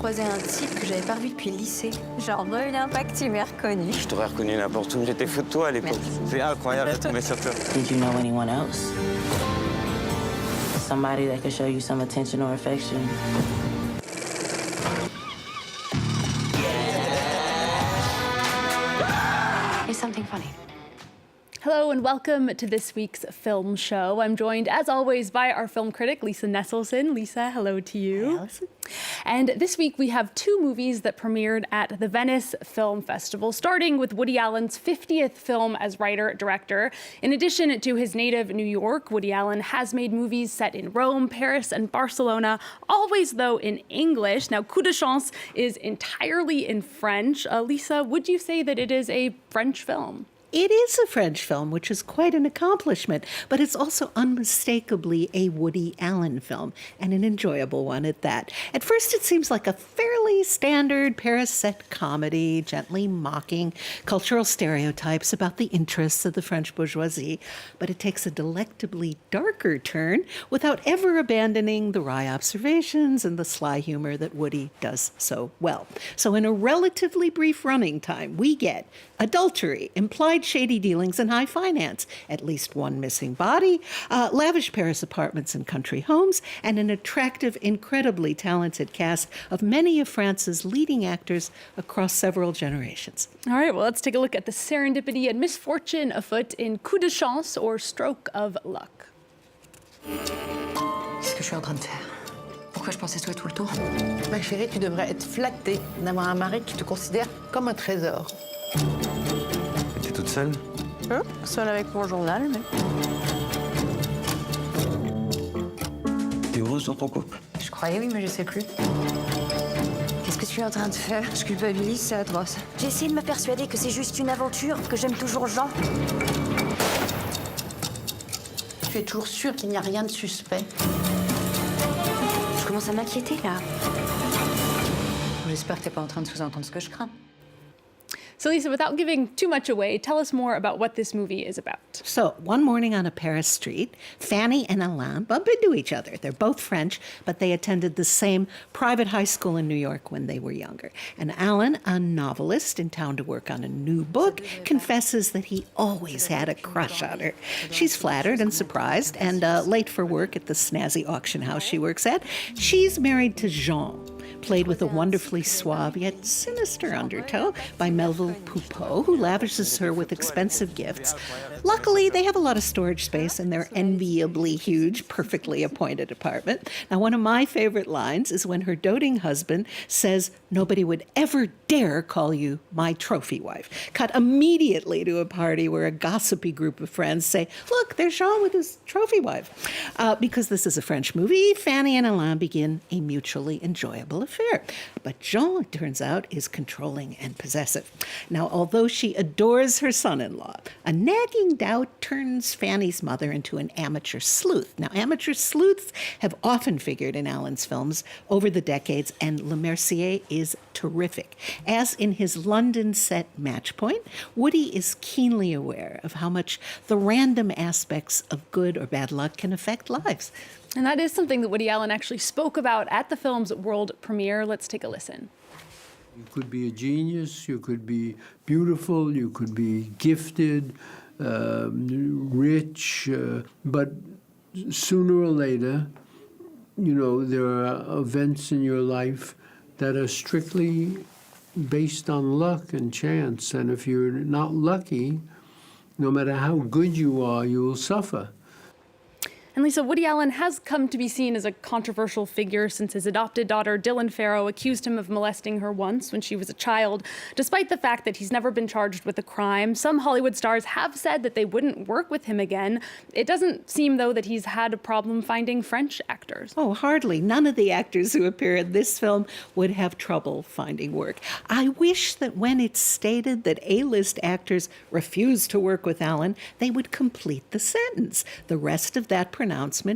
croisé un type que j'avais pas revu depuis le lycée. Genre, reviens pas que tu m'aies reconnu. Je t'aurais reconnu n'importe où. J'étais fou de toi à l'époque. C'est incroyable de tomber sur toi. Did you know anyone else? Somebody that could show you some attention or affection? It's something funny. Hello and welcome to this week's film show. I'm joined, as always, by our film critic, Lisa Nesselson. Lisa, hello to you. Allison. And this week we have two movies that premiered at the Venice Film Festival, starting with Woody Allen's 50th film as writer-director. In addition to his native New York, Woody Allen has made movies set in Rome, Paris, and Barcelona, always, though, in English. Now, Coup de Chance is entirely in French. Lisa, would you say that it is a French film? It is a French film, which is quite an accomplishment, but it's also unmistakably a Woody Allen film, and an enjoyable one at that. At first, it seems like a fairly standard Paris-set comedy, gently mocking cultural stereotypes about the interests of the French bourgeoisie, but it takes a delectably darker turn without ever abandoning the wry observations and the sly humor that Woody does so well. So in a relatively brief running time, we get adultery, implied shady dealings, and high finance, at least one missing body, lavish Paris apartments and country homes, and an attractive, incredibly talented cast of many of France's leading actors across several generations. All right, well, let's take a look at the serendipity and misfortune afoot in Coup de Chance, or Stroke of Luck. Qu'est-ce que je suis en train de faire? Pourquoi je pensais toi tout le temps? Ma chérie, tu devrais être flattée d'avoir un mari qui te considère comme un trésor. T'es toute seule? Seule avec mon journal, mais... T'es heureuse dans ton couple? Je croyais oui, mais je sais plus. Qu'est-ce que tu es en train de faire? Je culpabilise, c'est atroce. J'ai essayé de me persuader que c'est juste une aventure, que j'aime toujours Jean. Tu es toujours sûre qu'il n'y a rien de suspect? Je commence à m'inquiéter, là. J'espère que t'es pas en train de sous-entendre ce que je crains. So, Lisa, without giving too much away, tell us more about what this movie is about. So, one morning on a Paris street, Fanny and Alain bump into each other. They're both French, but they attended the same private high school in New York when they were younger. And Alain, a novelist in town to work on a new book, confesses that he always had a crush on her. She's flattered and surprised, and late for work at the snazzy auction house she works at. She's married to Jean, played with a wonderfully suave yet sinister undertow by Melville Poupeau, who lavishes her with expensive gifts. Luckily, they have a lot of storage space in their enviably huge, perfectly appointed apartment. Now, one of my favorite lines is when her doting husband says, "Nobody would ever dare call you my trophy wife." Cut immediately to a party where a gossipy group of friends say, "Look, there's Jean with his trophy wife." Because this is a French movie, Fanny and Alain begin a mutually enjoyable affair. But Jean, it turns out, is controlling and possessive. Now, although she adores her son-in-law, a nagging doubt turns Fanny's mother into an amateur sleuth. Now, amateur sleuths have often figured in Allen's films over the decades, and Le Mercier is terrific. As in his London set Matchpoint, Woody is keenly aware of how much the random aspects of good or bad luck can affect lives. And that is something that Woody Allen actually spoke about at the film's world premiere. Let's take a listen. You could be a genius, you could be beautiful, you could be gifted, rich, but sooner or later, you know, there are events in your life that are strictly based on luck and chance. And if you're not lucky, no matter how good you are, you will suffer. And Lisa, Woody Allen has come to be seen as a controversial figure since his adopted daughter, Dylan Farrow, accused him of molesting her once when she was a child. Despite the fact that he's never been charged with a crime, some Hollywood stars have said that they wouldn't work with him again. It doesn't seem, though, that he's had a problem finding French actors. Oh, hardly. None of the actors who appear in this film would have trouble finding work. I wish that when it's stated that A-list actors refuse to work with Allen, they would complete the sentence. The rest of that pronouncement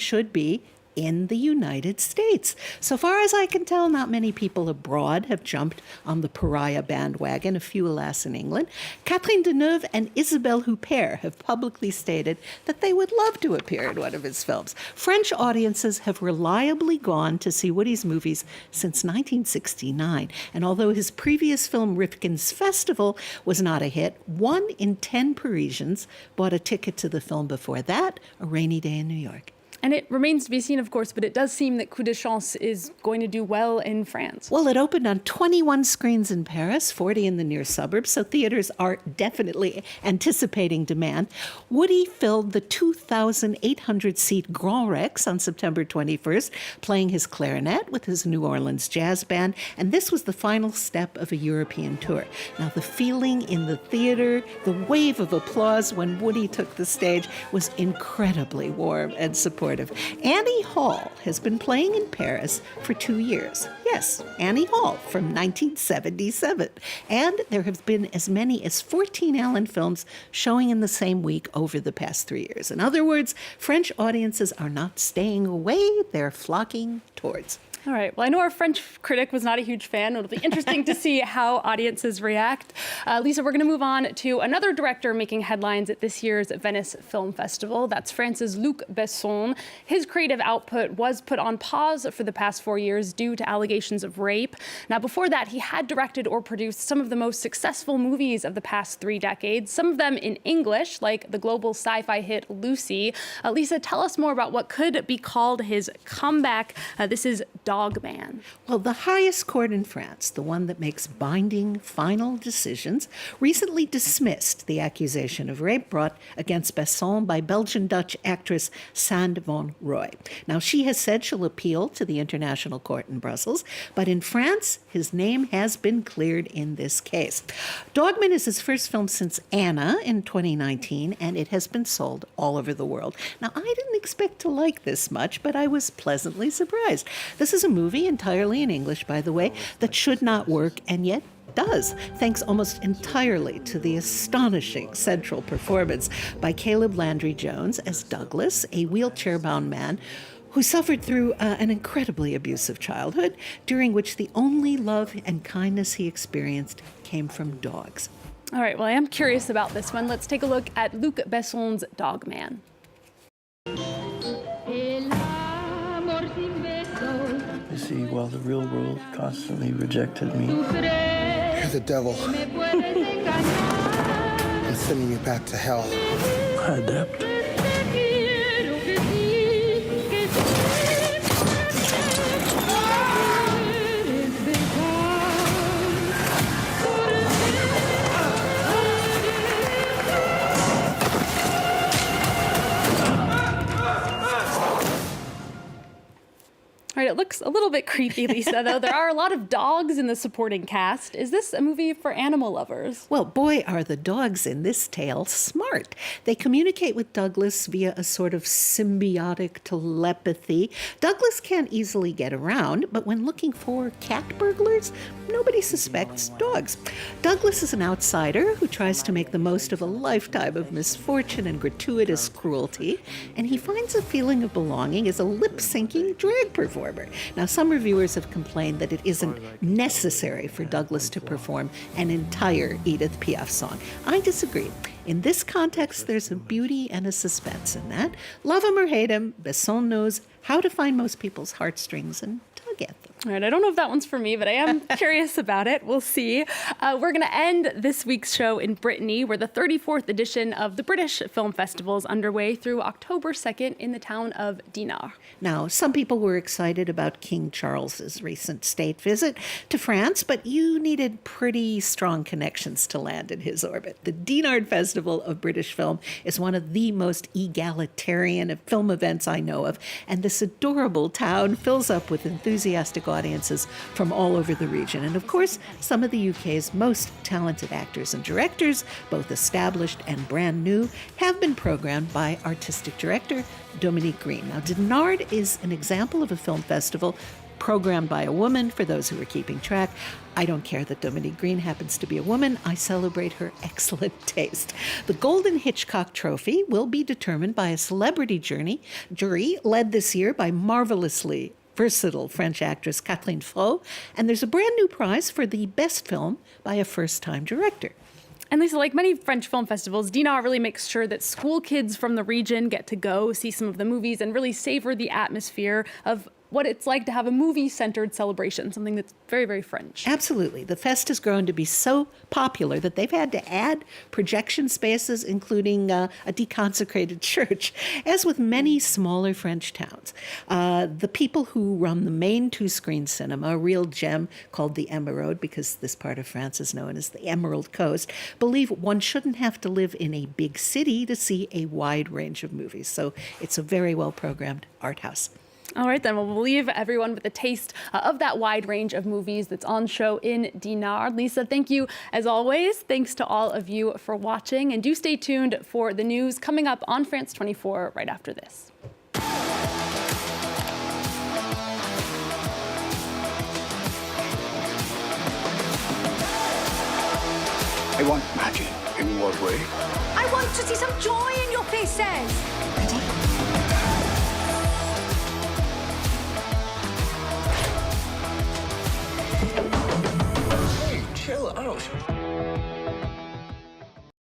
should be, in the United States. So far as I can tell, not many people abroad have jumped on the pariah bandwagon, a few, alas, in England. Catherine Deneuve and Isabelle Huppert have publicly stated that they would love to appear in one of his films. French audiences have reliably gone to see Woody's movies since 1969, and although his previous film, Rifkin's Festival, was not a hit, 1 in 10 Parisians bought a ticket to the film before that, A Rainy Day in New York. And it remains to be seen, of course, but it does seem that Coup de Chance is going to do well in France. Well, it opened on 21 screens in Paris, 40 in the near suburbs, so theaters are definitely anticipating demand. Woody filled the 2,800-seat Grand Rex on September 21st, playing his clarinet with his New Orleans jazz band, and this was the final step of a European tour. Now, the feeling in the theater, the wave of applause when Woody took the stage was incredibly warm and supportive. Annie Hall has been playing in Paris for 2 years. Yes, Annie Hall from 1977. And there have been as many as 14 Allen films showing in the same week over the past 3 years. In other words, French audiences are not staying away, they're flocking towards. All right. Well, I know our French critic was not a huge fan. It'll be interesting to see how audiences react. Lisa, we're going to move on to another director making headlines at this year's Venice Film Festival. That's France's Luc Besson. His creative output was put on pause for the past 4 years due to allegations of rape. Now, before that, he had directed or produced some of the most successful movies of the past 3 decades, some of them in English, like the global sci-fi hit Lucy. Lisa, tell us more about what could be called his comeback. This is Dogman. Well, the highest court in France, the one that makes binding final decisions, recently dismissed the accusation of rape brought against Besson by Belgian-Dutch actress Sand van Rooij. Now, she has said she'll appeal to the International Court in Brussels, but in France, his name has been cleared in this case. Dogman is his first film since Anna in 2019, and it has been sold all over the world. Now, I didn't expect to like this much, but I was pleasantly surprised. This is a movie entirely in English, by the way, that should not work and yet does, thanks almost entirely to the astonishing central performance by Caleb Landry Jones as Douglas, a wheelchair-bound man who suffered through an incredibly abusive childhood, during which the only love and kindness he experienced came from dogs. All right, well, I am curious about this one. Let's take a look at Luc Besson's Dogman. You see, while the real world constantly rejected me, You're the devil. I'm sending you back to hell. I adapt. All right, it looks a little bit creepy, Lisa, though. There are a lot of dogs in the supporting cast. Is this a movie for animal lovers? Well, boy, are the dogs in this tale smart. They communicate with Douglas via a sort of symbiotic telepathy. Douglas can't easily get around, but when looking for cat burglars, nobody suspects dogs. Douglas is an outsider who tries to make the most of a lifetime of misfortune and gratuitous cruelty, and he finds a feeling of belonging as a lip-syncing drag performer. Now, some reviewers have complained that it isn't necessary for Douglas to perform an entire Edith Piaf song. I disagree. In this context, there's a beauty and a suspense in that. Love him or hate him, Besson knows how to find most people's heartstrings and tug at them. All right, I don't know if that one's for me, but I am curious about it. We'll see. We're going to end this week's show in Brittany, where the 34th edition of the British Film Festival is underway through October 2nd in the town of Dinard. Now, some people were excited about King Charles's recent state visit to France, but you needed pretty strong connections to land in his orbit. The Dinard Festival of British Film is one of the most egalitarian of film events I know of, and this adorable town fills up with enthusiastic audiences from all over the region. And of course, some of the UK's most talented actors and directors, both established and brand new, have been programmed by artistic director Dominique Green. Now, Dinard is an example of a film festival programmed by a woman, for those who are keeping track. I don't care that Dominique Green happens to be a woman. I celebrate her excellent taste. The Golden Hitchcock Trophy will be determined by a celebrity jury led this year by marvelously versatile French actress Kathleen Fro, and there's a brand new prize for the best film by a first-time director. And Lisa, like many French film festivals, Dinard really makes sure that school kids from the region get to go see some of the movies and really savor the atmosphere of what it's like to have a movie-centered celebration, something that's very, very French. Absolutely. The fest has grown to be so popular that they've had to add projection spaces, including a deconsecrated church, as with many smaller French towns. The people who run the main two-screen cinema, a real gem called the Emeraude, because this part of France is known as the Emerald Coast, believe one shouldn't have to live in a big city to see a wide range of movies. So it's a very well-programmed art house. All right, then. Well, we'll leave everyone with a taste of that wide range of movies that's on show in Dinard. Lisa, thank you as always. Thanks to all of you for watching. And do stay tuned for the news coming up on France 24 right after this. I want magic. In what way? I want to see some joy in your faces. Hey, chill out.